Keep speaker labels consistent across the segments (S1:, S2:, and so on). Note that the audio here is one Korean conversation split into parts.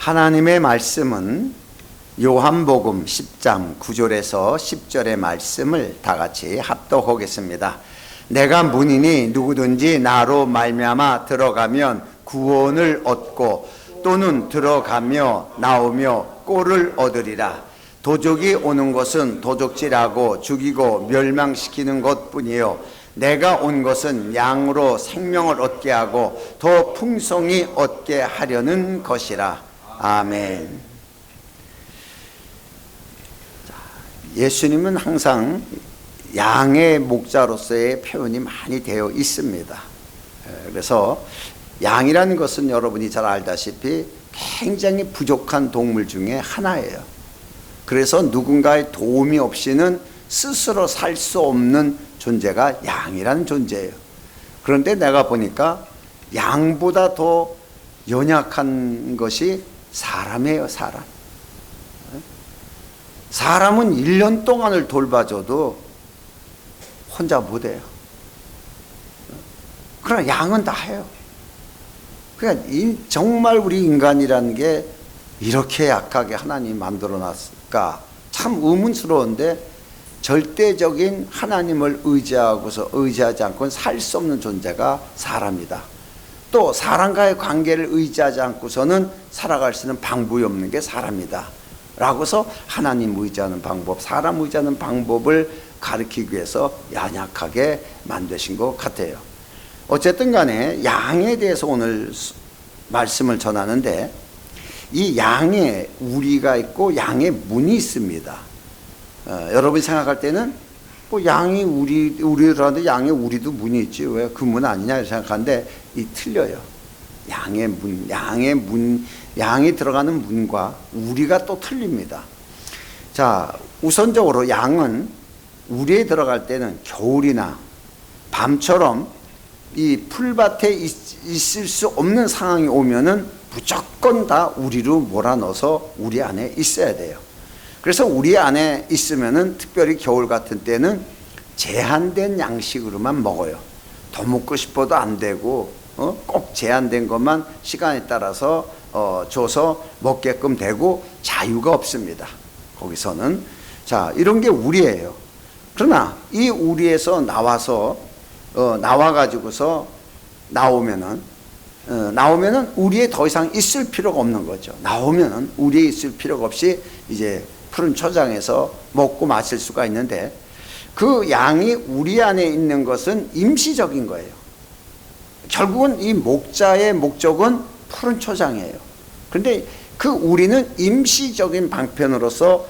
S1: 하나님의 말씀은 요한복음 10장 9절에서 10절의 말씀을 다 같이 합독하겠습니다. 내가 문이니 누구든지 나로 말미암아 들어가면 구원을 얻고 또는 들어가며 나오며 꼴을 얻으리라. 도적이 오는 것은 도적질하고 죽이고 멸망시키는 것뿐이요 내가 온 것은 양으로 생명을 얻게 하고 더 풍성히 얻게 하려는 것이라. 아멘. 예수님은 항상 양의 목자로서의 표현이 많이 되어 있습니다. 그래서 양이라는 것은 여러분이 잘 알다시피 굉장히 부족한 동물 중에 하나예요. 그래서 누군가의 도움이 없이는 스스로 살 수 없는 존재가 양이라는 존재예요. 그런데 내가 보니까 양보다 더 연약한 것이 사람이에요. 사람은 1년 동안을 돌봐줘도 혼자 못해요. 그러나 양은 다 해요. 그러니까 정말 우리 인간이라는 게 이렇게 약하게 하나님이 만들어 놨을까 참 의문스러운데, 절대적인 하나님을 의지하지 않고는 살 수 없는 존재가 사람이다. 또 사람과의 관계를 의지하지 않고서는 살아갈 수 있는 방법이 없는 게 사람이다 라고서 하나님 의지하는 방법, 사람 의지하는 방법을 가르치기 위해서 연약하게 만드신 것 같아요. 어쨌든 간에 양에 대해서 오늘 말씀을 전하는데, 이 양에 우리가 있고 양에 문이 있습니다. 여러분이 생각할 때는 뭐 양이 우리라는데 양에 우리도 문이 있지 왜 그 문 아니냐 이렇게 생각하는데 이 틀려요. 양의 문, 양이 들어가는 문과 우리가 또 틀립니다. 자, 우선적으로 양은 우리에 들어갈 때는 겨울이나 밤처럼 이 풀밭에 있을 수 없는 상황이 오면은 무조건 다 우리로 몰아넣어서 우리 안에 있어야 돼요. 그래서 우리 안에 있으면은 특별히 겨울 같은 때는 제한된 양식으로만 먹어요. 더 먹고 싶어도 안 되고 꼭 제한된 것만 시간에 따라서 줘서 먹게끔 되고 자유가 없습니다. 거기서는. 자, 이런 게 우리예요. 그러나 이 우리에서 나와가지고서 나오면은 우리에 더 이상 있을 필요가 없는 거죠. 나오면은 우리에 있을 필요가 없이 이제 푸른 초장에서 먹고 마실 수가 있는데, 그 양이 우리 안에 있는 것은 임시적인 거예요. 결국은 이 목자의 목적은 푸른 초장이에요. 그런데 그 우리는 임시적인 방편으로서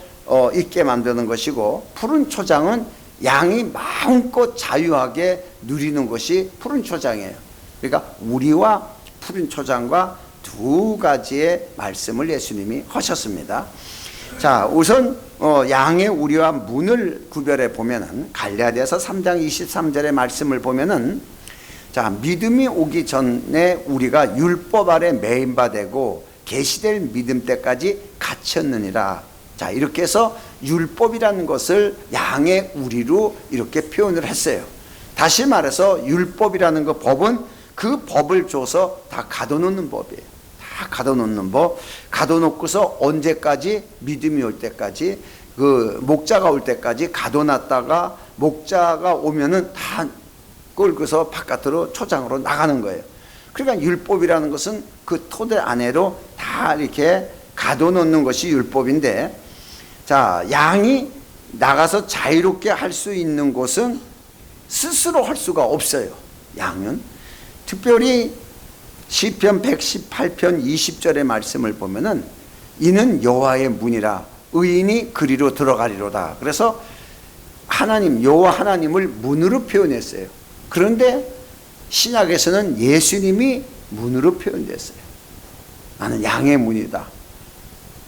S1: 있게 만드는 것이고, 푸른 초장은 양이 마음껏 자유하게 누리는 것이 푸른 초장이에요. 그러니까 우리와 푸른 초장과 두 가지의 말씀을 예수님이 하셨습니다. 자, 우선 양의 우리와 문을 구별해 보면은 갈라디아서 3장 23절의 말씀을 보면은, 자, 믿음이 오기 전에 우리가 율법 아래 매인 바 되고 계시될 믿음 때까지 갇혔느니라. 자, 이렇게 해서 율법이라는 것을 양의 우리로 이렇게 표현을 했어요. 다시 말해서 율법이라는 그 법은 그 법을 줘서 다 가둬놓는 법이에요. 다 가둬놓는 법, 가둬놓고서 언제까지? 믿음이 올 때까지, 그 목자가 올 때까지 가둬놨다가 목자가 오면은 다 끌고서 바깥으로 초장으로 나가는 거예요. 그러니까 율법이라는 것은 그 토대 안으로 다 이렇게 가둬놓는 것이 율법인데, 자, 양이 나가서 자유롭게 할 수 있는 곳은 스스로 할 수가 없어요. 양은 특별히 시편 118편 20절의 말씀을 보면은 이는 여호와의 문이라 의인이 그리로 들어가리로다. 그래서 하나님, 여호와 하나님을 문으로 표현했어요. 그런데 신약에서는 예수님이 문으로 표현됐어요. 나는 양의 문이다.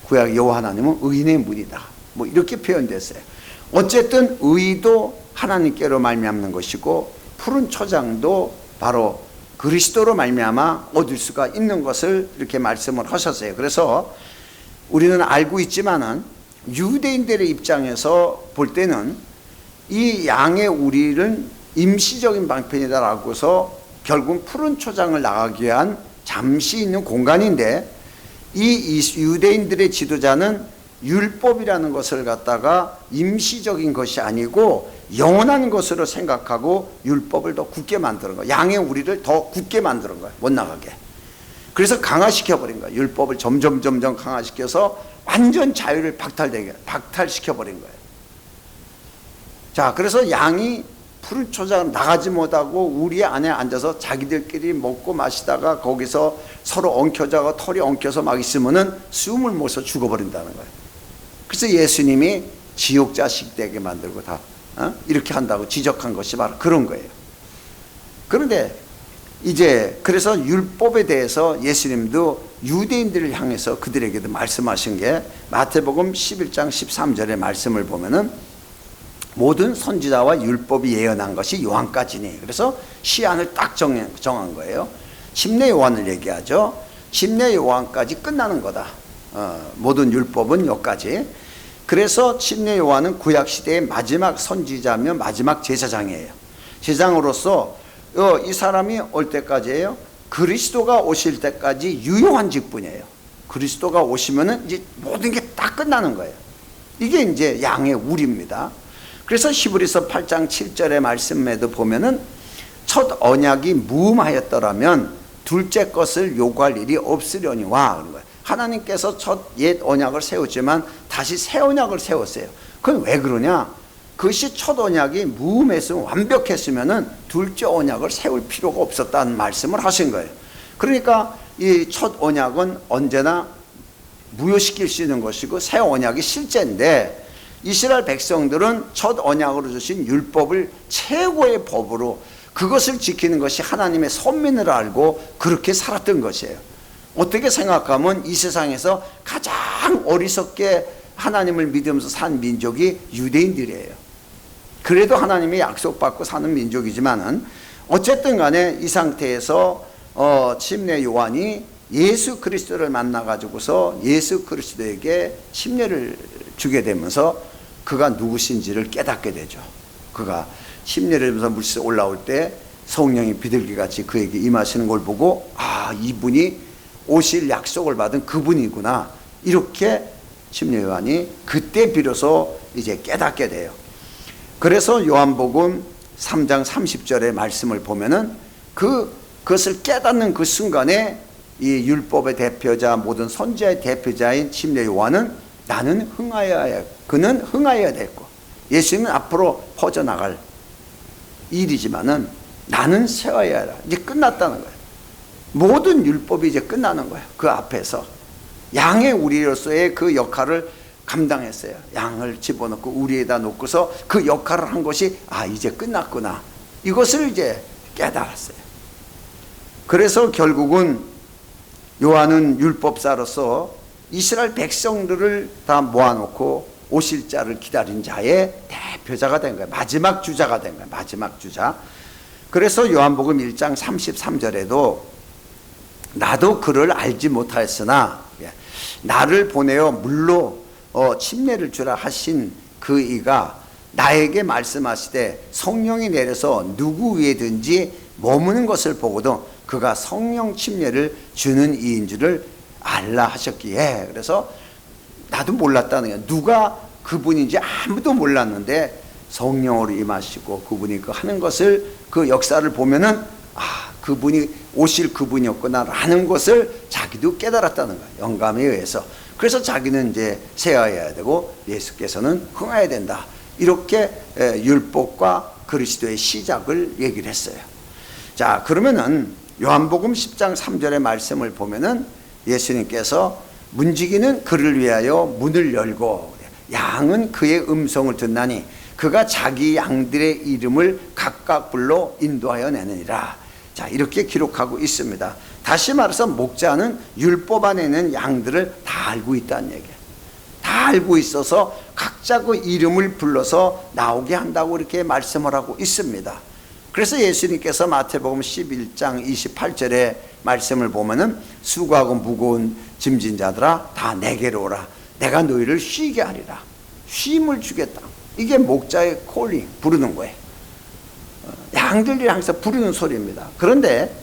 S1: 구약 여호와 하나님은 의인의 문이다. 뭐 이렇게 표현됐어요. 어쨌든 의도 하나님께로 말미암는 것이고, 푸른 초장도 바로 그리스도로 말미암아 얻을 수가 있는 것을 이렇게 말씀을 하셨어요. 그래서 우리는 알고 있지만은 유대인들의 입장에서 볼 때는 이 양의 우리는 임시적인 방편이다라고서 결국 푸른 초장을 나가기 위한 잠시 있는 공간인데, 이 유대인들의 지도자는 율법이라는 것을 갖다가 임시적인 것이 아니고 영원한 것으로 생각하고 율법을 더 굳게 만드는 거예요. 양의 우리를 더 굳게 만드는 거예요. 못 나가게. 그래서 강화시켜버린 거예요. 율법을 점점 강화시켜서 완전 자유를 박탈시켜버린 거예요. 자, 그래서 양이 푸른 초장 나가지 못하고 우리 안에 앉아서 자기들끼리 먹고 마시다가 거기서 서로 엉켜자고 털이 엉켜서 막 있으면은 숨을 못 쉬어 죽어버린다는 거예요. 그래서 예수님이 지옥 자식 되게 만들고 다 이렇게 한다고 지적한 것이 바로 그런 거예요. 그런데 이제 그래서 율법에 대해서 예수님도 유대인들을 향해서 그들에게도 말씀하신 게 마태복음 11장 13절의 말씀을 보면은 모든 선지자와 율법이 예언한 것이 요한까지니. 그래서 시한을 딱 정한 거예요. 침례 요한을 얘기하죠. 침례 요한까지 끝나는 거다. 모든 율법은 여기까지. 그래서 침례 요한은 구약 시대의 마지막 선지자며 마지막 제사장이에요. 제사장으로서 이 사람이 올 때까지예요. 그리스도가 오실 때까지 유효한 직분이에요. 그리스도가 오시면은 이제 모든 게 딱 끝나는 거예요. 이게 이제 양의 우리입니다. 그래서 히브리서 8장 7절의 말씀에도 보면은 첫 언약이 무음하였더라면 둘째 것을 요구할 일이 없으려니와 그런 거예요. 하나님께서 첫 옛 언약을 세웠지만 다시 새 언약을 세웠어요. 그건 왜 그러냐? 그것이 첫 언약이 무음했으면 완벽했으면은 둘째 언약을 세울 필요가 없었다는 말씀을 하신 거예요. 그러니까 이 첫 언약은 언제나 무효시킬 수 있는 것이고 새 언약이 실제인데 이스라엘 백성들은 첫 언약으로 주신 율법을 최고의 법으로 그것을 지키는 것이 하나님의 선민을 알고 그렇게 살았던 것이에요. 어떻게 생각하면 이 세상에서 가장 어리석게 하나님을 믿으면서 산 민족이 유대인들이에요. 그래도 하나님의 약속받고 사는 민족이지만은 어쨌든 간에 이 상태에서 침례 요한이 예수 그리스도를 만나가지고서 예수 그리스도에게 침례를 주게 되면서 그가 누구신지를 깨닫게 되죠. 그가 침례를 하면서 물속에 올라올 때 성령이 비둘기같이 그에게 임하시는 걸 보고 아, 이분이 오실 약속을 받은 그분이구나. 이렇게 침례 요한이 그때 비로소 이제 깨닫게 돼요. 그래서 요한복음 3장 30절의 말씀을 보면은 그것을 깨닫는 그 순간에 이 율법의 대표자 모든 선지자의 대표자인 침례 요한은 나는 흥하여야 해. 그는 흥하여야 됐고 예수님은 앞으로 퍼져나갈 일이지만은 나는 세워야 해라. 이제 끝났다는 거예요. 모든 율법이 이제 끝나는 거예요. 그 앞에서 양의 우리로서의 그 역할을 감당했어요. 양을 집어넣고 우리에다 놓고서 그 역할을 한 것이 아, 이제 끝났구나. 이것을 이제 깨달았어요. 그래서 결국은 요한은 율법사로서 이스라엘 백성들을 다 모아놓고 오실 자를 기다린 자의 대표자가 된 거예요. 마지막 주자가 된 거예요. 마지막 주자. 그래서 요한복음 1장 33절에도 나도 그를 알지 못하였으나 나를 보내어 물로 침례를 주라 하신 그 이가 나에게 말씀하시되 성령이 내려서 누구 위에든지 머무는 것을 보고도 그가 성령 침례를 주는 이인 줄을 알라 하셨기에. 그래서 나도 몰랐다는 거예요. 누가 그분인지 아무도 몰랐는데 성령으로 임하시고 그분이 그 하는 것을 그 역사를 보면은 아, 그분이 오실 그분이었구나라는 것을 자기도 깨달았다는 거예요. 영감에 의해서. 그래서 자기는 이제 세워야 되고 예수께서는 흥해야 된다. 이렇게 율법과 그리스도의 시작을 얘기를 했어요. 자, 그러면은 요한복음 10장 3절의 말씀을 보면은 예수님께서 문지기는 그를 위하여 문을 열고 양은 그의 음성을 듣나니 그가 자기 양들의 이름을 각각 불러 인도하여 내느니라. 자, 이렇게 기록하고 있습니다. 다시 말해서 목자는 율법 안에 있는 양들을 다 알고 있다는 얘기예요. 다 알고 있어서 각자 그 이름을 불러서 나오게 한다고 이렇게 말씀을 하고 있습니다. 그래서 예수님께서 마태복음 11장 28절의 말씀을 보면은 수고하고 무거운 짐진 자들아 다 내게로 오라. 내가 너희를 쉬게 하리라. 쉼을 주겠다. 이게 목자의 콜링, 부르는 거예요. 양들이 항상 부르는 소리입니다. 그런데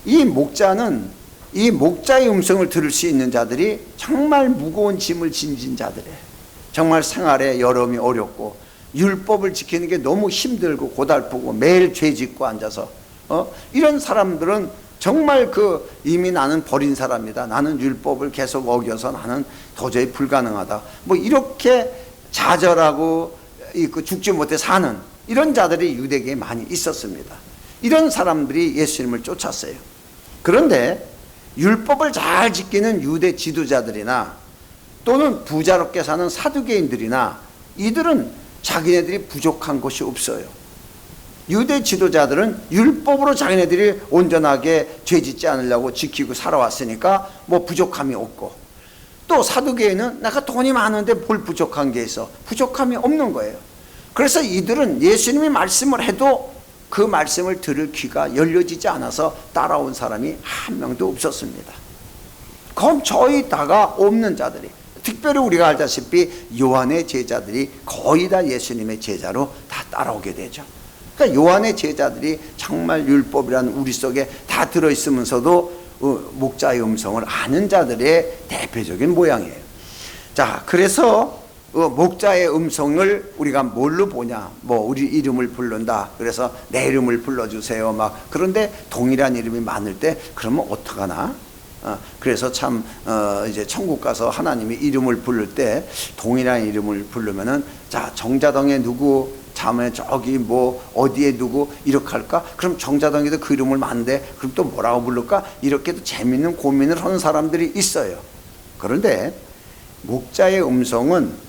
S1: 이 목자는 이 목자의 음성을 들을 수 있는 자들이 정말 무거운 짐을 짐진 자들이에요. 정말 생활에 여름이 어렵고 율법을 지키는 게 너무 힘들고 고달프고 매일 죄 짓고 앉아서 이런 사람들은 정말 이미 나는 버린 사람이다. 나는 율법을 계속 어겨서 나는 도저히 불가능하다. 뭐 이렇게 좌절하고 죽지 못해 사는 이런 자들이 유대계에 많이 있었습니다. 이런 사람들이 예수님을 쫓았어요. 그런데 율법을 잘 지키는 유대 지도자들이나 또는 부자롭게 사는 사두개인들이나 이들은 자기네들이 부족한 것이 없어요. 유대 지도자들은 율법으로 자기네들이 온전하게 죄짓지 않으려고 지키고 살아왔으니까 뭐 부족함이 없고, 또 사두개인은 내가 돈이 많은데 뭘 부족한 게 있어? 부족함이 없는 거예요. 그래서 이들은 예수님이 말씀을 해도 그 말씀을 들을 귀가 열려지지 않아서 따라온 사람이 한 명도 없었습니다. 그럼 저희 다가 없는 자들이, 특별히 우리가 알다시피 요한의 제자들이 거의 다 예수님의 제자로 다 따라오게 되죠. 그러니까 요한의 제자들이 정말 율법이라는 우리 속에 다 들어있으면서도 목자의 음성을 아는 자들의 대표적인 모양이에요. 자, 그래서 목자의 음성을 우리가 뭘로 보냐? 뭐 우리 이름을 부른다. 그래서 내 이름을 불러주세요. 막 그런데 동일한 이름이 많을 때 그러면 어떡하나? 그래서 참 이제 천국 가서 하나님이 이름을 부를 때 동일한 이름을 부르면은 자, 정자동에 누구, 자매 저기 뭐 어디에 누구 이렇게 할까? 그럼 정자동에도 그 이름을 많은데 그럼 또 뭐라고 부를까? 이렇게도 재밌는 고민을 하는 사람들이 있어요. 그런데 목자의 음성은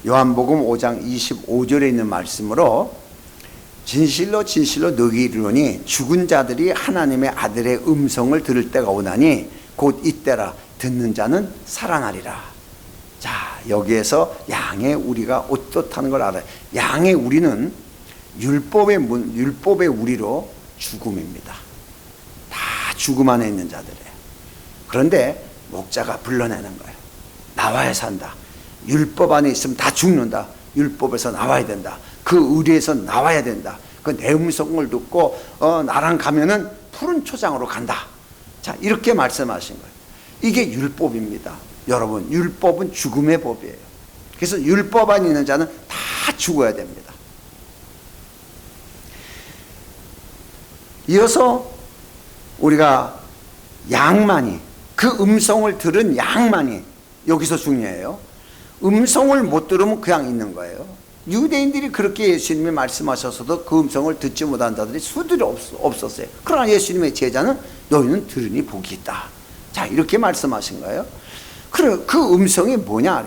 S1: 요한복음 5장 25절에 있는 말씀으로 진실로 진실로 너희에게 이르노니 죽은 자들이 하나님의 아들의 음성을 들을 때가 오나니 곧 이때라. 듣는 자는 살아나리라. 자, 여기에서 양의 우리가 어떻다는 걸 알아요. 양의 우리는 율법의 우리로 죽음입니다. 다 죽음 안에 있는 자들이에요. 그런데 목자가 불러내는 거예요. 나와야 산다. 율법 안에 있으면 다 죽는다. 율법에서 나와야 된다. 그 의리에서 나와야 된다. 그 내 음성을 듣고 나랑 가면은 푸른 초장으로 간다. 자, 이렇게 말씀하신 거예요. 이게 율법입니다. 여러분, 율법은 죽음의 법이에요. 그래서 율법 안에 있는 자는 다 죽어야 됩니다. 이어서 우리가 양만이, 그 음성을 들은 양만이 여기서 중요해요. 음성을 못 들으면 그냥 있는 거예요. 유대인들이 그렇게 예수님이 말씀하셔서도 그 음성을 듣지 못한 자들이 수들이 없었어요. 그러나 예수님의 제자는 너희는 들으니 복이 있다. 자, 이렇게 말씀하신 거예요. 그 음성이 뭐냐?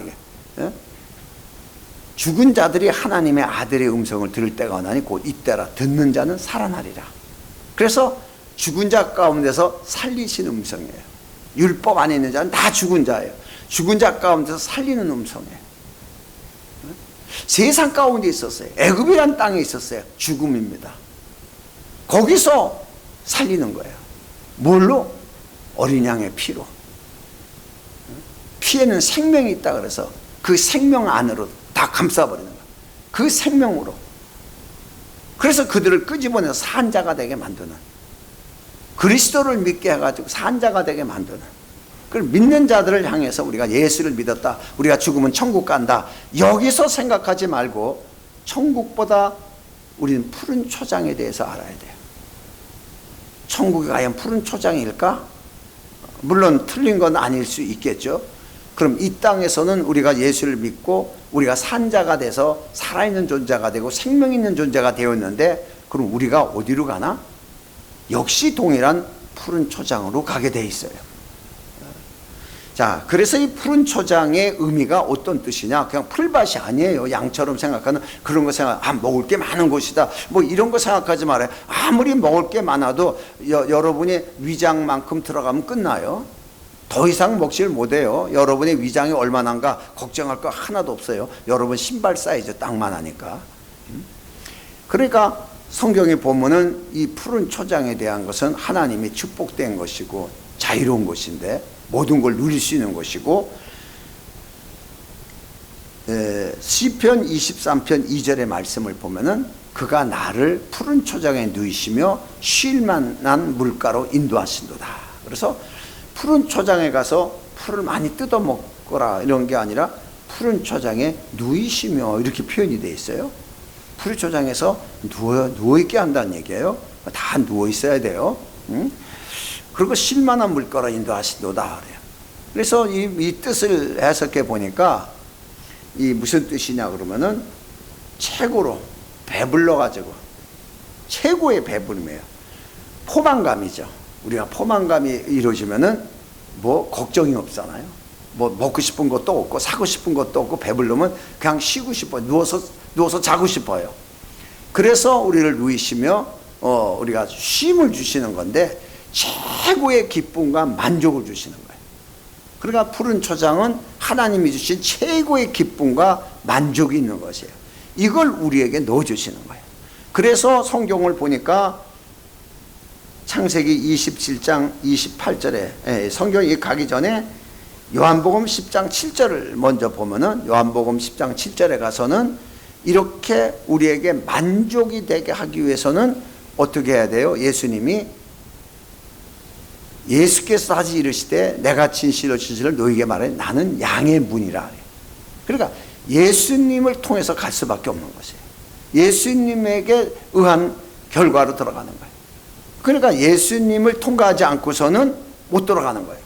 S1: 죽은 자들이 하나님의 아들의 음성을 들을 때가 오나니 곧 이때라. 듣는 자는 살아나리라. 그래서 죽은 자 가운데서 살리신 음성이에요. 율법 안에 있는 자는 다 죽은 자예요. 죽은 자 가운데서 살리는 음성이에요. 세상 가운데 있었어요. 애굽이란 땅에 있었어요. 죽음입니다. 거기서 살리는 거예요. 뭘로? 어린 양의 피로. 피에는 생명이 있다 그래서 그 생명 안으로 다 감싸버리는 거예요. 그 생명으로. 그래서 그들을 끄집어내서 산자가 되게 만드는, 그리스도를 믿게 해가지고 산자가 되게 만드는, 그걸 믿는 자들을 향해서 우리가 예수를 믿었다, 우리가 죽으면 천국 간다, 여기서 생각하지 말고 천국보다 우리는 푸른 초장에 대해서 알아야 돼요. 천국이 과연 푸른 초장일까? 물론 틀린 건 아닐 수 있겠죠. 그럼 이 땅에서는 우리가 예수를 믿고 우리가 산자가 돼서 살아있는 존재가 되고 생명 있는 존재가 되었는데, 그럼 우리가 어디로 가나? 역시 동일한 푸른 초장으로 가게 돼 있어요. 자, 그래서 이 푸른 초장의 의미가 어떤 뜻이냐? 그냥 풀밭이 아니에요. 양처럼 생각하는 그런 거 먹을 게 많은 곳이다. 뭐 이런 거 생각하지 말아요. 아무리 먹을 게 많아도 여러분의 위장만큼 들어가면 끝나요. 더 이상 먹지를 못해요. 여러분의 위장이 얼마나인가 걱정할 거 하나도 없어요. 여러분 신발 사이즈 딱만 하니까. 그러니까 성경에 보면은 이 푸른 초장에 대한 것은 하나님이 축복된 것이고 자유로운 것인데 모든 걸 누릴 수 있는 것이고, 시편 23편 2절의 말씀을 보면은 그가 나를 푸른 초장에 누이시며 쉴 만한 물가로 인도하신도다. 그래서 푸른 초장에 가서 풀을 많이 뜯어 먹거라 이런 게 아니라 푸른 초장에 누이시며 이렇게 표현이 되어 있어요. 푸른 초장에서 누워있게 한다는 얘기예요. 다 누워 있어야 돼요. 그리고 쉴만한 물가로 인도하시도다 그래요. 그래서 이 뜻을 해석해 보니까 이 무슨 뜻이냐 그러면은 최고로 배불러 가지고 최고의 배부름이에요. 포만감이죠. 우리가 포만감이 이루어지면은 뭐 걱정이 없잖아요. 뭐 먹고 싶은 것도 없고 사고 싶은 것도 없고 배부르면 그냥 쉬고 싶어요. 누워서 자고 싶어요. 그래서 우리를 누이시며 우리가 쉼을 주시는 건데 최고의 기쁨과 만족을 주시는 거예요. 그러니까 푸른 초장은 하나님이 주신 최고의 기쁨과 만족이 있는 것이에요. 이걸 우리에게 넣어주시는 거예요. 그래서 성경을 보니까 창세기 27장 28절에 성경이 가기 전에 요한복음 10장 7절을 먼저 보면은 요한복음 10장 7절에 가서는 이렇게 우리에게 만족이 되게 하기 위해서는 어떻게 해야 돼요? 예수께서 다시 이르시되 내가 진실로 진실을 너희에게 말해 나는 양의 문이라. 그러니까 예수님을 통해서 갈 수밖에 없는 것이에요. 예수님에게 의한 결과로 들어가는 거예요. 그러니까 예수님을 통과하지 않고서는 못 들어가는 거예요.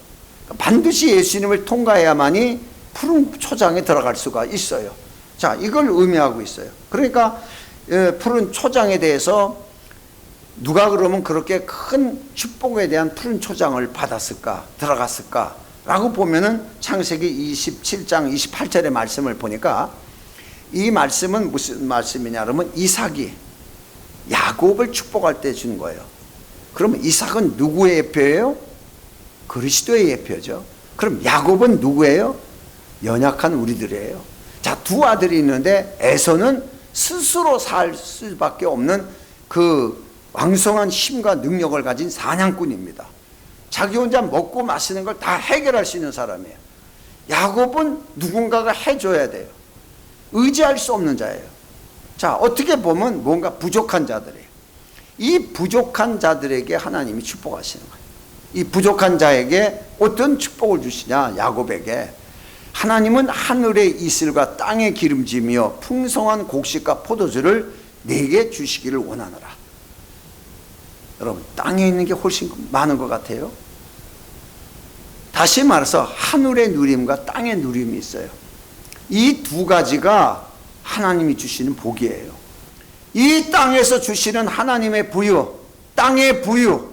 S1: 반드시 예수님을 통과해야만이 푸른 초장에 들어갈 수가 있어요. 자, 이걸 의미하고 있어요. 그러니까 푸른 초장에 대해서 누가 그러면 그렇게 큰 축복에 대한 푸른 초장을 받았을까, 들어갔을까 라고 보면은 창세기 27장 28절의 말씀을 보니까 이 말씀은 무슨 말씀이냐 그러면 이삭이 야곱을 축복할 때 준 거예요. 그러면 이삭은 누구의 예표예요? 그리스도의 예표죠. 그럼 야곱은 누구예요? 연약한 우리들이에요. 자, 두 아들이 있는데 에서는 스스로 살 수밖에 없는 그 왕성한 힘과 능력을 가진 사냥꾼입니다. 자기 혼자 먹고 마시는 걸 다 해결할 수 있는 사람이에요. 야곱은 누군가가 해줘야 돼요. 의지할 수 없는 자예요. 자, 어떻게 보면 뭔가 부족한 자들이에요. 이 부족한 자들에게 하나님이 축복하시는 거예요. 이 부족한 자에게 어떤 축복을 주시냐? 야곱에게 하나님은 하늘의 이슬과 땅의 기름짐이여 풍성한 곡식과 포도주를 내게 주시기를 원하노라. 여러분, 땅에 있는 게 훨씬 많은 것 같아요. 다시 말해서 하늘의 누림과 땅의 누림이 있어요. 이 두 가지가 하나님이 주시는 복이에요. 이 땅에서 주시는 하나님의 부유, 땅의 부유,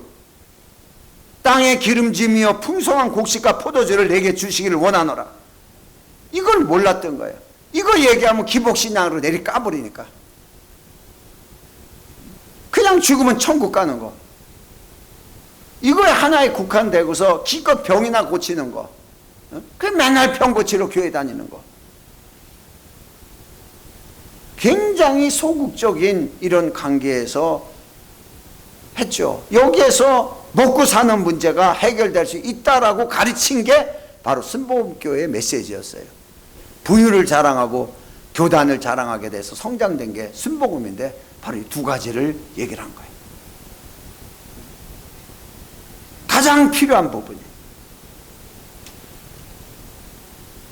S1: 땅의 기름짐이여 풍성한 곡식과 포도주를 내게 주시기를 원하노라. 이걸 몰랐던 거예요. 이거 얘기하면 기복신앙으로 내리 까버리니까. 그냥 죽으면 천국 가는 거. 이거에 하나에 국한되고서 기껏 병이나 고치는 거. 그 맨날 병 고치러 교회 다니는 거. 굉장히 소극적인 이런 관계에서 했죠. 여기에서 먹고 사는 문제가 해결될 수 있다라고 가르친 게 바로 순복음교회의 메시지였어요. 부유를 자랑하고 교단을 자랑하게 돼서 성장된 게 순복음인데 바로 이 두 가지를 얘기를 한 거예요. 가장 필요한 부분이에요.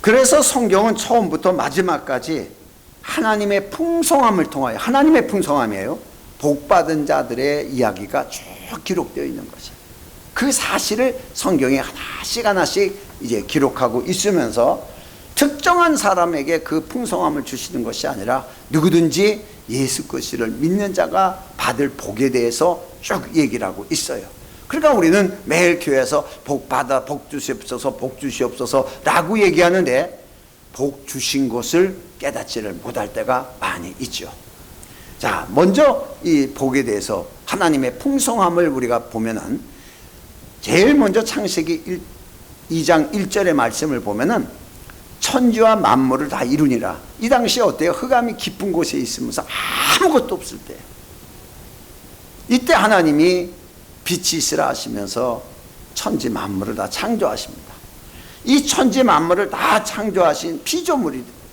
S1: 그래서 성경은 처음부터 마지막까지 하나님의 풍성함을 통하여, 하나님의 풍성함이에요. 복받은 자들의 이야기가 쭉 기록되어 있는 것이에요. 그 사실을 성경에 하나씩 이제 기록하고 있으면서 특정한 사람에게 그 풍성함을 주시는 것이 아니라 누구든지 예수 그리스도를 믿는 자가 받을 복에 대해서 쭉 얘기를 하고 있어요. 그러니까 우리는 매일 교회에서 복 받아, 복 주시옵소서, 복 주시옵소서 라고 얘기하는데 복 주신 것을 깨닫지를 못할 때가 많이 있죠. 자, 먼저 이 복에 대해서 하나님의 풍성함을 우리가 보면은 제일 먼저 창세기 2장 1절의 말씀을 보면은 천지와 만물을 다 이루니라. 이 당시에 어때요? 흑암이 깊은 곳에 있으면서 아무것도 없을 때, 이때 하나님이 빛이 있으라 하시면서 천지 만물을 다 창조하십니다. 이 천지 만물을 다 창조하신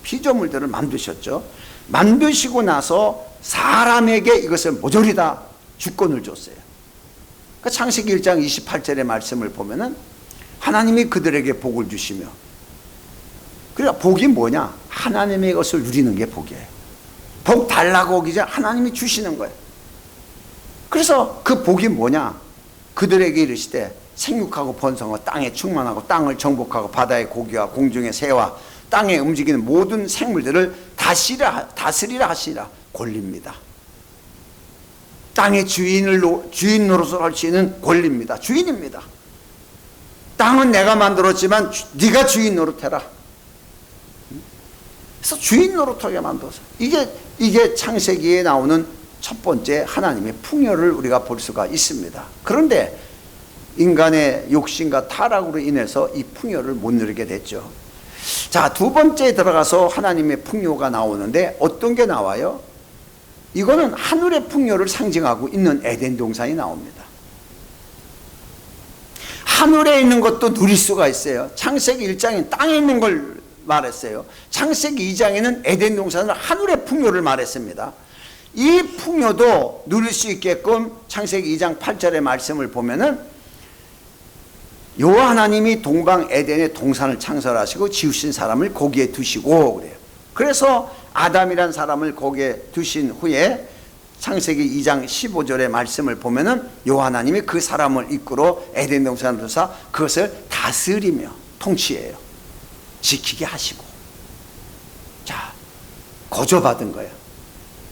S1: 피조물들을 만드셨죠. 만드시고 나서 사람에게 이것을 모조리 다 주권을 줬어요. 그러니까 창세기 1장 28절의 말씀을 보면은 하나님이 그들에게 복을 주시며, 그러니까 복이 뭐냐? 하나님의 것을 누리는 게 복이에요. 복 달라고 오기 전 하나님이 주시는 거예요. 그래서 그 복이 뭐냐? 그들에게 이르시되 생육하고 번성하고 땅에 충만하고 땅을 정복하고 바다의 고기와 공중의 새와 땅에 움직이는 모든 생물들을 다스리라 하시니라. 권리입니다. 땅의 주인 노릇을 할 수 있는 권리입니다. 주인입니다. 땅은 내가 만들었지만 네가 주인 노릇해라. 그래서 주인 노릇하게 만들어서 이게 창세기에 나오는 첫 번째 하나님의 풍요를 우리가 볼 수가 있습니다. 그런데 인간의 욕심과 타락으로 인해서 이 풍요를 못 누리게 됐죠. 자, 두 번째에 들어가서 하나님의 풍요가 나오는데 어떤 게 나와요? 이거는 하늘의 풍요를 상징하고 있는 에덴 동산이 나옵니다. 하늘에 있는 것도 누릴 수가 있어요. 창세기 1장엔 땅에 있는 걸 말했어요. 창세기 2장에는 에덴 동산을 하늘의 풍요를 말했습니다. 이 풍요도 누릴 수 있게끔 창세기 2장 8절의 말씀을 보면은 여호와 하나님이 동방 에덴의 동산을 창설하시고 지으신 사람을 거기에 두시고 그래요. 그래서 아담이란 사람을 거기에 두신 후에 창세기 2장 15절의 말씀을 보면은 여호와 하나님이 그 사람을 이끌어 에덴 동산을 두사 그것을 다스리며 통치해요. 지키게 하시고. 자, 거저받은 거예요.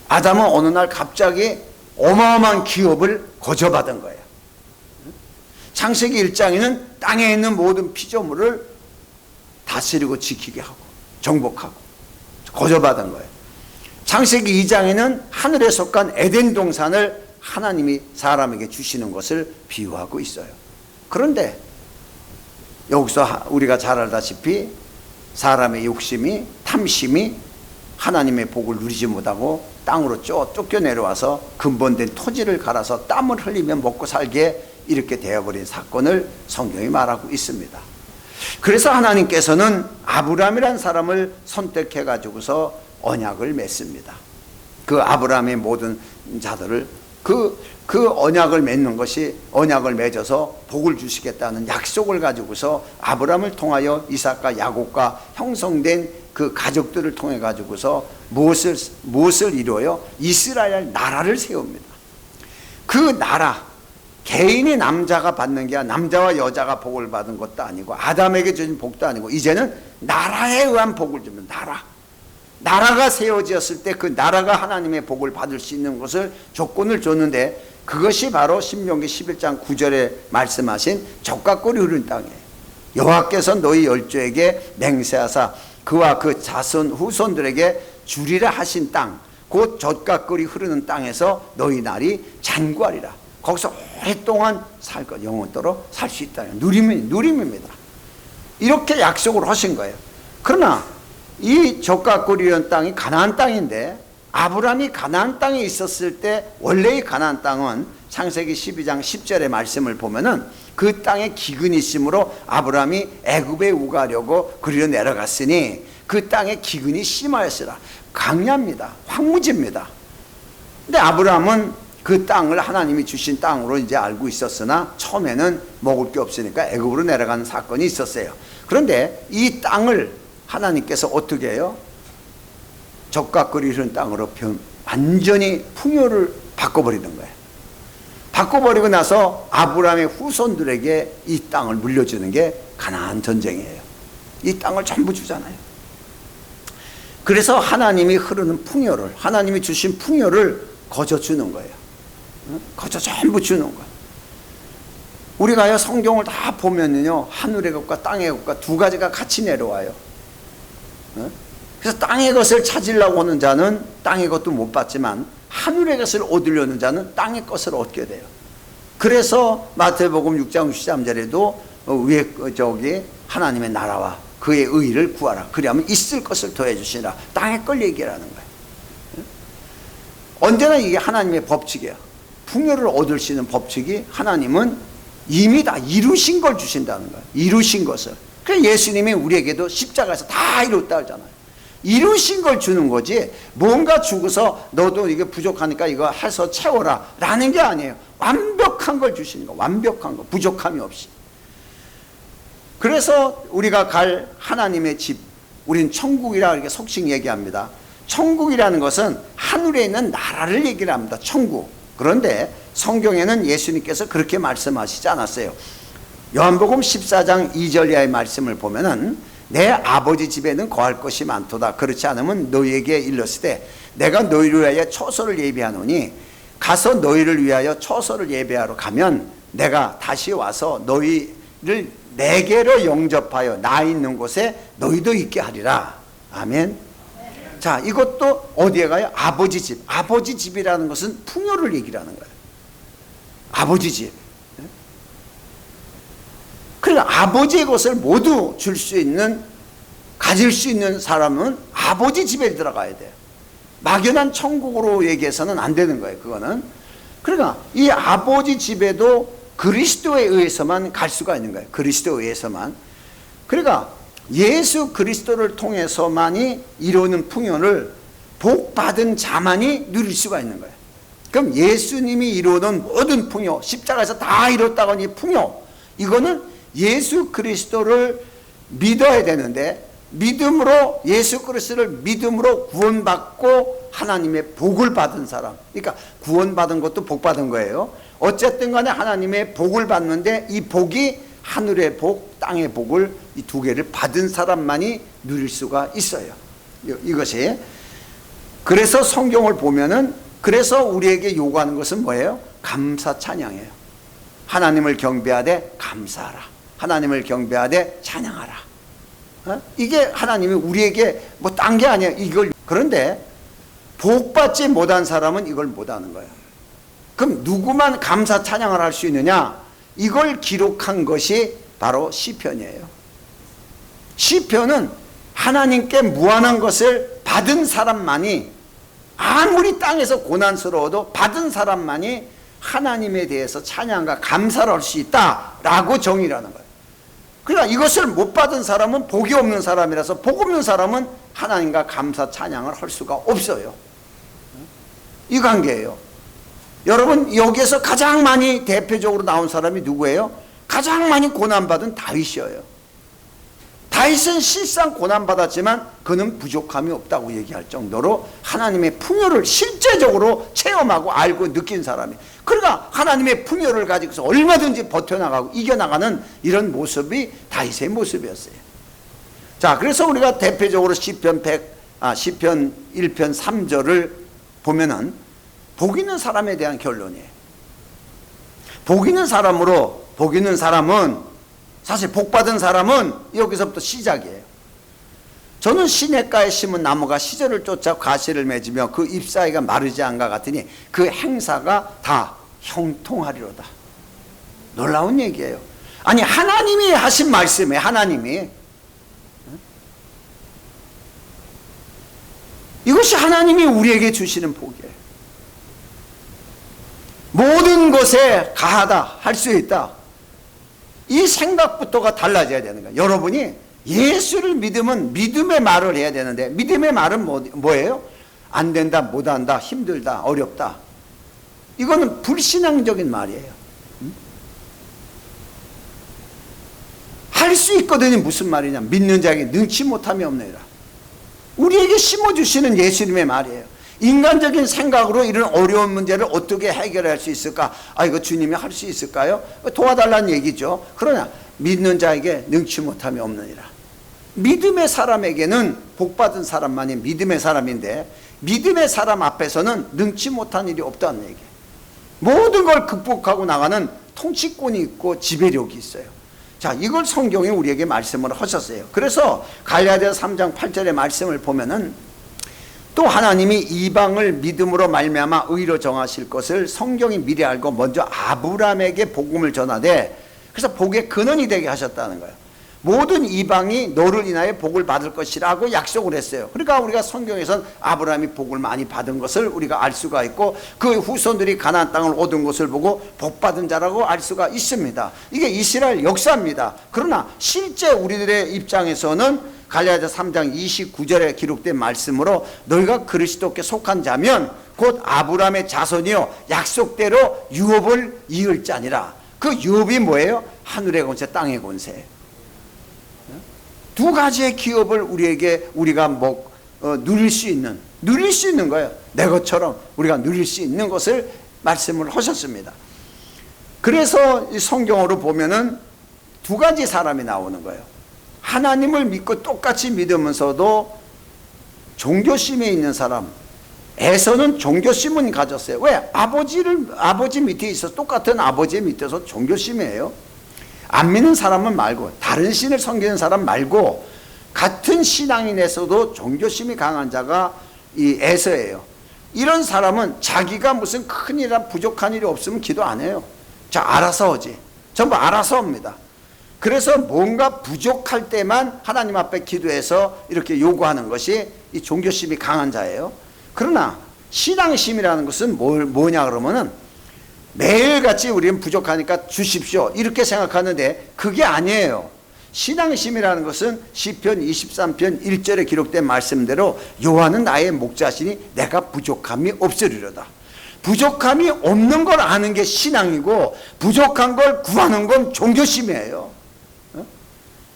S1: 아담은 어느 날 갑자기 어마어마한 기업을 거저받은 거예요. 창세기 1장에는 땅에 있는 모든 피조물을 다스리고 지키게 하고 정복하고 거저받은 거예요. 창세기 2장에는 하늘에 속한 에덴 동산을 하나님이 사람에게 주시는 것을 비유하고 있어요. 그런데 여기서 우리가 잘 알다시피 사람의 욕심이, 탐심이 하나님의 복을 누리지 못하고 땅으로 쫓겨 내려와서 근본된 토지를 갈아서 땀을 흘리며 먹고 살게 이렇게 되어버린 사건을 성경이 말하고 있습니다. 그래서 하나님께서는 아브라함이라는 사람을 선택해 가지고서 언약을 맺습니다. 그 아브라함의 모든 자들을 그 언약을 맺는 것이 언약을 맺어서 복을 주시겠다는 약속을 가지고서 아브라함을 통하여 이삭과 야곱과 형성된 그 가족들을 통해 가지고서 무엇을 이루어요? 이스라엘 나라를 세웁니다. 그 나라, 개인이 남자가 받는 게 아니라 남자와 여자가 복을 받은 것도 아니고 아담에게 주신 복도 아니고 이제는 나라에 의한 복을 줍니다. 나라가 세워지었을 때 그 나라가 하나님의 복을 받을 수 있는 것을 조건을 줬는데 그것이 바로 신명기 11장 9절에 말씀하신 젖과 꿀이 흐르는 땅이에요. 여호와께서 너희 열조에게 맹세하사 그와 그 자손 후손들에게 주리라 하신 땅, 곧 젖과 꿀이 흐르는 땅에서 너희 날이 장구하리라. 거기서 오랫동안 살 것, 영원토록 살 수 있다. 누림입니다. 이렇게 약속을 하신 거예요. 그러나 이 젖과 꿀이 흐르는 땅이 가나안 땅인데 아브라함이 가나안 땅에 있었을 때 원래의 가나안 땅은 창세기 12장 10절의 말씀을 보면은 그 땅에 기근이 있으므로 아브라함이 애굽에 우가려고 그리로 내려갔으니 그 땅에 기근이 심하였으라. 강야입니다. 황무지입니다. 근데 아브라함은 그 땅을 하나님이 주신 땅으로 이제 알고 있었으나 처음에는 먹을 게 없으니까 애굽으로 내려가는 사건이 있었어요. 그런데 이 땅을 하나님께서 어떻게 해요? 젖과 꿀이 흐르는 땅으로 완전히 풍요를 바꿔버리는 거예요. 바꿔버리고 나서 아브라함의 후손들에게 이 땅을 물려주는 게 가나안 전쟁이에요. 이 땅을 전부 주잖아요. 그래서 하나님이 흐르는 풍요를, 하나님이 주신 풍요를 거저 주는 거예요. 거저 전부 주는 거예요. 우리가요 성경을 다 보면요 하늘의 것과 땅의 것과 두 가지가 같이 내려와요. 그래서 땅의 것을 찾으려고 하는 자는 땅의 것도 못 받지만 하늘의 것을 얻으려는 자는 땅의 것을 얻게 돼요. 그래서 마태복음 6장 63절에도 위에 저기 하나님의 나라와 그의 의를 구하라. 그리하면 있을 것을 더해 주시라. 땅의 걸 얘기하는 거예요. 언제나 이게 하나님의 법칙이에요. 풍요를 얻을 수 있는 법칙이 하나님은 이미 다 이루신 걸 주신다는 거예요. 이루신 것을. 그래서 예수님이 우리에게도 십자가에서 다 이뤘다 하잖아요. 이루신 걸 주는 거지 뭔가 주고서 너도 이게 부족하니까 이거 해서 채워라 라는 게 아니에요. 완벽한 걸 주시는 거. 완벽한 거. 부족함이 없이. 그래서 우리가 갈 하나님의 집, 우린 천국이라 이렇게 속칭 얘기합니다. 천국이라는 것은 하늘에 있는 나라를 얘기를 합니다. 천국. 그런데 성경에는 예수님께서 그렇게 말씀하시지 않았어요. 요한복음 14장 2절 이하의 말씀을 보면은 내 아버지 집에는 거할 것이 많도다. 그렇지 않으면 너희에게 일렀으되 내가 너희를 위하여 처소를 예비하노니 가서 너희를 위하여 처소를 예배하러 가면 내가 다시 와서 너희를 내게로 영접하여 나 있는 곳에 너희도 있게 하리라. 아멘. 자, 이것도 어디에 가요? 아버지 집. 아버지 집이라는 것은 풍요를 얘기를 하는 거예요. 아버지 집. 그러니까 아버지의 것을 모두 줄 수 있는, 가질 수 있는 사람은 아버지 집에 들어가야 돼요. 막연한 천국으로 얘기해서는 안 되는 거예요. 그거는. 그러니까 이 아버지 집에도 그리스도에 의해서만 갈 수가 있는 거예요. 그리스도에 의해서만. 그러니까 예수 그리스도를 통해서만이 이루는 풍요를 복받은 자만이 누릴 수가 있는 거예요. 그럼 예수님이 이루는 모든 풍요, 십자가에서 다 이뤘다고 하니 풍요, 이거는 예수 그리스도를 믿어야 되는데, 믿음으로, 예수 그리스도를 믿음으로 구원받고 하나님의 복을 받은 사람, 그러니까 구원받은 것도 복받은 거예요. 어쨌든 간에 하나님의 복을 받는데 이 복이 하늘의 복, 땅의 복을 이 두 개를 받은 사람만이 누릴 수가 있어요. 이것이. 그래서 성경을 보면은, 그래서 우리에게 요구하는 것은 뭐예요? 감사 찬양이에요. 하나님을 경배하되 감사하라. 하나님을 경배하되 찬양하라. 이게 하나님이 우리에게 뭐 딴 게 아니에요. 이걸. 그런데 복받지 못한 사람은 이걸 못하는 거예요. 그럼 누구만 감사 찬양을 할 수 있느냐? 이걸 기록한 것이 바로 시편이에요. 시편은 하나님께 무한한 것을 받은 사람만이, 아무리 땅에서 고난스러워도 받은 사람만이 하나님에 대해서 찬양과 감사를 할 수 있다라고 정의를 하는 거예요. 그러니까 이것을 못 받은 사람은 복이 없는 사람이라서, 복 없는 사람은 하나님과 감사 찬양을 할 수가 없어요. 이 관계예요. 여러분, 여기에서 가장 많이 대표적으로 나온 사람이 누구예요? 가장 많이 고난받은 다윗이에요. 다윗은 실상 고난받았지만 그는 부족함이 없다고 얘기할 정도로 하나님의 풍요를 실제적으로 체험하고 알고 느낀 사람이에요. 그러니까 하나님의 풍요를 가지고서 얼마든지 버텨나가고 이겨나가는 이런 모습이 다윗의 모습이었어요. 자, 그래서 우리가 대표적으로 시편 1편 3절을 보면은 복 있는 사람에 대한 결론이에요. 복 있는 사람으로, 복 있는 사람은, 사실 복 받은 사람은 여기서부터 시작이에요. 저는 시냇가에 심은 나무가 시절을 쫓아 가시를 맺으며 그 잎사귀가 마르지 않가 같으니 그 행사가 다 형통하리로다. 놀라운 얘기예요. 아니, 하나님이 하신 말씀이에요. 하나님이. 이것이 하나님이 우리에게 주시는 복이에요. 모든 것에 가하다, 할 수 있다. 이 생각부터가 달라져야 되는 거예요. 여러분이 예수를 믿으면 믿음의 말을 해야 되는데, 믿음의 말은 뭐예요? 안 된다, 못한다, 힘들다, 어렵다. 이거는 불신앙적인 말이에요. 할 수 있거든요. 무슨 말이냐? 믿는 자에게 능치 못함이 없느니라. 우리에게 심어주시는 예수님의 말이에요. 인간적인 생각으로 이런 어려운 문제를 어떻게 해결할 수 있을까? 이거 주님이 할 수 있을까요? 도와달라는 얘기죠. 그러나 믿는 자에게 능치 못함이 없느니라. 믿음의 사람에게는, 복받은 사람만이 믿음의 사람인데, 믿음의 사람 앞에서는 능치 못한 일이 없다는 얘기예요. 모든 걸 극복하고 나가는 통치권이 있고 지배력이 있어요. 자, 이걸 성경이 우리에게 말씀을 하셨어요. 그래서 갈라디아 3장 8절의 말씀을 보면은, 또 하나님이 이방을 믿음으로 말미암아 의로 정하실 것을 성경이 미리 알고 먼저 아브라함에게 복음을 전하되, 그래서 복의 근원이 되게 하셨다는 거예요. 모든 이방이 너를 인하여 복을 받을 것이라고 약속을 했어요. 그러니까 우리가 성경에선 아브라함이 복을 많이 받은 것을 우리가 알 수가 있고, 그 후손들이 가나안 땅을 얻은 것을 보고 복받은 자라고 알 수가 있습니다. 이게 이스라엘 역사입니다. 그러나 실제 우리들의 입장에서는 갈라디아 3장 29절에 기록된 말씀으로 너희가 그리스도께 속한 자면 곧 아브라함의 자손이요 약속대로 유업을 이을 자니라. 그 유업이 뭐예요? 하늘의 권세, 땅의 권세. 두 가지의 기업을 우리가 누릴 수 있는 거예요. 내 것처럼 우리가 누릴 수 있는 것을 말씀을 하셨습니다. 그래서 이 성경으로 보면은 두 가지 사람이 나오는 거예요. 하나님을 믿고 똑같이 믿으면서도 종교심에 있는 사람. 에서는 종교심은 가졌어요. 왜? 아버지 밑에 있어서 똑같은 아버지 밑에서 종교심이에요. 안 믿는 사람은 말고, 다른 신을 섬기는 사람 말고, 같은 신앙인에서도 종교심이 강한 자가 이 에서예요. 이런 사람은 자기가 무슨 큰일이나 부족한 일이 없으면 기도 안 해요. 자, 알아서 하지. 전부 알아서 합니다. 그래서 뭔가 부족할 때만 하나님 앞에 기도해서 이렇게 요구하는 것이 이 종교심이 강한 자예요. 그러나 신앙심이라는 것은 뭐냐 그러면은 매일같이 우리는 부족하니까 주십시오 이렇게 생각하는데 그게 아니에요. 신앙심이라는 것은 시편 23편 1절에 기록된 말씀대로 여호와는 나의 목자시니 내가 부족함이 없으리로다. 부족함이 없는 걸 아는 게 신앙이고 부족한 걸 구하는 건 종교심이에요.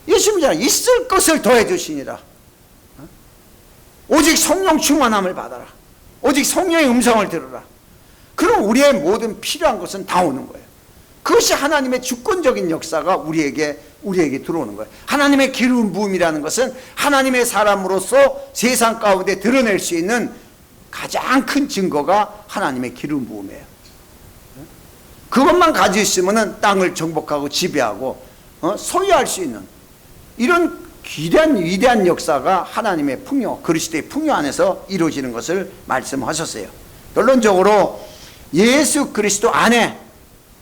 S1: 예수님이잖아. 있을 것을 더해 주시니라. 오직 성령 충만함을 받아라. 오직 성령의 음성을 들으라. 그럼 우리의 모든 필요한 것은 다 오는 거예요. 그것이 하나님의 주권적인 역사가 우리에게 들어오는 거예요. 하나님의 기름 부음이라는 것은 하나님의 사람으로서 세상 가운데 드러낼 수 있는 가장 큰 증거가 하나님의 기름 부음이에요. 그것만 가지고 있으면 땅을 정복하고 지배하고 소유할 수 있는 이런 위대한 역사가 하나님의 풍요, 그리스도의 풍요 안에서 이루어지는 것을 말씀하셨어요. 결론적으로 예수 그리스도 안에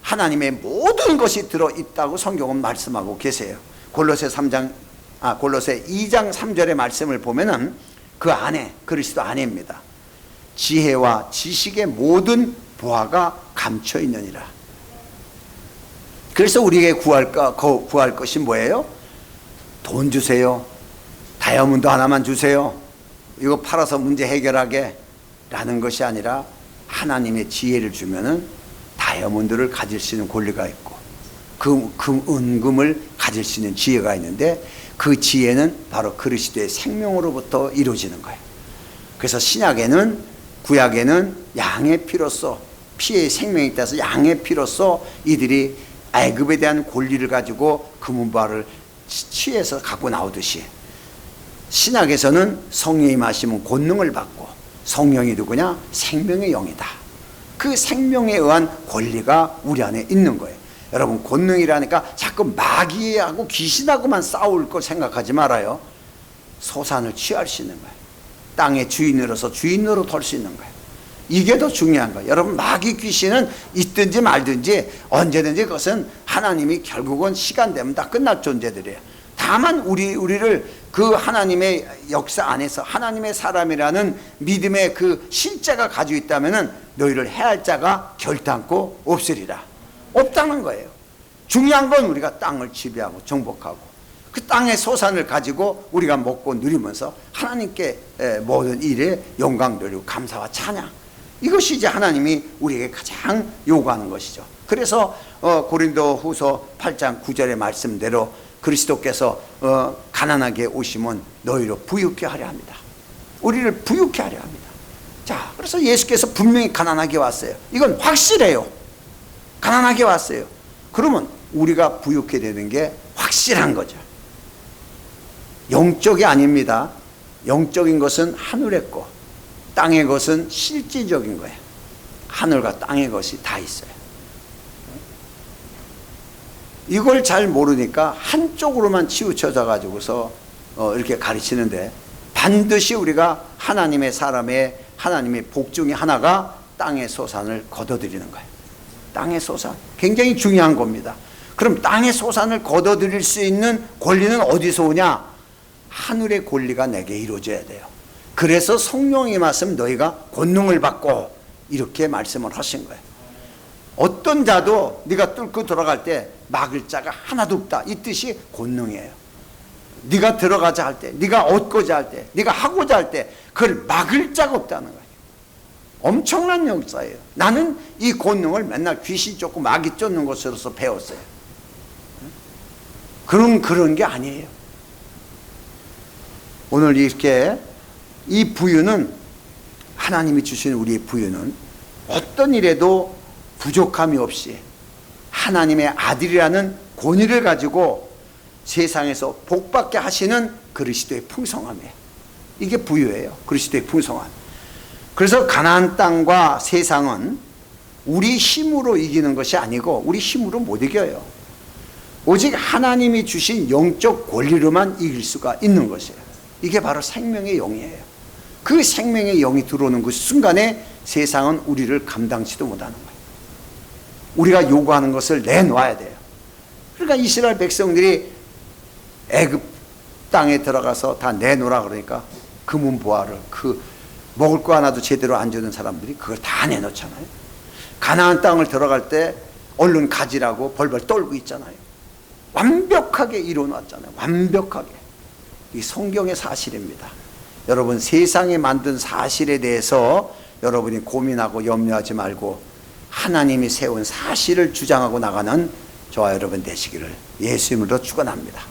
S1: 하나님의 모든 것이 들어있다고 성경은 말씀하고 계세요. 골로새 2장 3절의 말씀을 보면은 그 안에, 그리스도 안에입니다. 지혜와 지식의 모든 보화가 감춰 있느니라. 그래서 우리에게 구할 것이 뭐예요? 돈 주세요. 다이아몬드 하나만 주세요. 이거 팔아서 문제 해결하게 라는 것이 아니라 하나님의 지혜를 주면은 다이아몬드를 가질 수 있는 권리가 있고 은금을 가질 수 있는 지혜가 있는데 그 지혜는 바로 그리스도의 생명으로부터 이루어지는 거예요. 그래서 신약에는 구약에는 양의 피로써 피의 생명이 따라서 양의 피로써 이들이 애굽에 대한 권리를 가지고 금은보화를 취해서 갖고 나오듯이 신약에서는 성령이 임하시면 권능을 받고 성령이 누구냐? 생명의 영이다. 그 생명에 의한 권리가 우리 안에 있는 거예요. 여러분 권능이라니까 자꾸 마귀하고 귀신하고만 싸울 걸 생각하지 말아요. 소산을 취할 수 있는 거예요. 땅의 주인으로서 주인으로 될 수 있는 거예요. 이게 더 중요한 거예요. 여러분 마귀 귀신은 있든지 말든지 언제든지 그것은 하나님이 결국은 시간 되면 다 끝날 존재들이에요. 다만 우리를 그 하나님의 역사 안에서 하나님의 사람이라는 믿음의 그 실제가 가지고 있다면은 너희를 해할 자가 결단코 없으리라. 없다는 거예요. 중요한 건 우리가 땅을 지배하고 정복하고 그 땅의 소산을 가지고 우리가 먹고 누리면서 하나님께 모든 일에 영광 돌리고 감사와 찬양, 이것이 이제 하나님이 우리에게 가장 요구하는 것이죠. 그래서 고린도후서 8장 9절의 말씀대로 그리스도께서 가난하게 오시면 너희로 부유케 하려 합니다. 우리를 부유케 하려 합니다. 자, 그래서 예수께서 분명히 가난하게 왔어요. 이건 확실해요. 가난하게 왔어요. 그러면 우리가 부유케 되는 게 확실한 거죠. 영적이 아닙니다. 영적인 것은 하늘의 것, 땅의 것은 실질적인 거예요. 하늘과 땅의 것이 다 있어요. 이걸 잘 모르니까 한쪽으로만 치우쳐져 가지고서 이렇게 가르치는데, 반드시 우리가 하나님의 사람의 하나님의 복 중에 하나가 땅의 소산을 거둬들이는 거예요. 땅의 소산 굉장히 중요한 겁니다. 그럼 땅의 소산을 거둬들일 수 있는 권리는 어디서 오냐? 하늘의 권리가 내게 이루어져야 돼요. 그래서 성령이 말씀 너희가 권능을 받고 이렇게 말씀을 하신 거예요. 어떤 자도 네가 뚫고 들어갈 때 막을 자가 하나도 없다, 이 뜻이 권능이에요. 네가 들어가자 할 때, 네가 얻고자 할 때, 네가 하고자 할 때 그걸 막을 자가 없다는 거예요. 엄청난 역사예요. 나는 이 권능을 맨날 귀신 쫓고 마귀 쫓는 것으로서 배웠어요. 그런 게 아니에요. 오늘 이렇게 이 부유는, 하나님이 주신 우리의 부유는 어떤 일에도 부족함이 없이 하나님의 아들이라는 권위를 가지고 세상에서 복받게 하시는 그리스도의 풍성함이에요. 이게 부유예요. 그리스도의 풍성함. 그래서 가나안 땅과 세상은 우리 힘으로 이기는 것이 아니고 우리 힘으로 못 이겨요. 오직 하나님이 주신 영적 권리로만 이길 수가 있는 것이에요. 이게 바로 생명의 영이에요. 그 생명의 영이 들어오는 그 순간에 세상은 우리를 감당치도 못하는 거예요. 우리가 요구하는 것을 내놓아야 돼요. 그러니까 이스라엘 백성들이 애굽 땅에 들어가서 다 내놓으라 그러니까 금은 보화를, 그 먹을 거 하나도 제대로 안 주는 사람들이 그걸 다 내놓잖아요. 가나안 땅을 들어갈 때 얼른 가지라고 벌벌 떨고 있잖아요. 완벽하게 이뤄놨잖아요. 완벽하게. 이 성경의 사실입니다. 여러분, 세상에 만든 사실에 대해서 여러분이 고민하고 염려하지 말고 하나님이 세운 사실을 주장하고 나가는 저와 여러분 되시기를 예수 이름으로 축원합니다.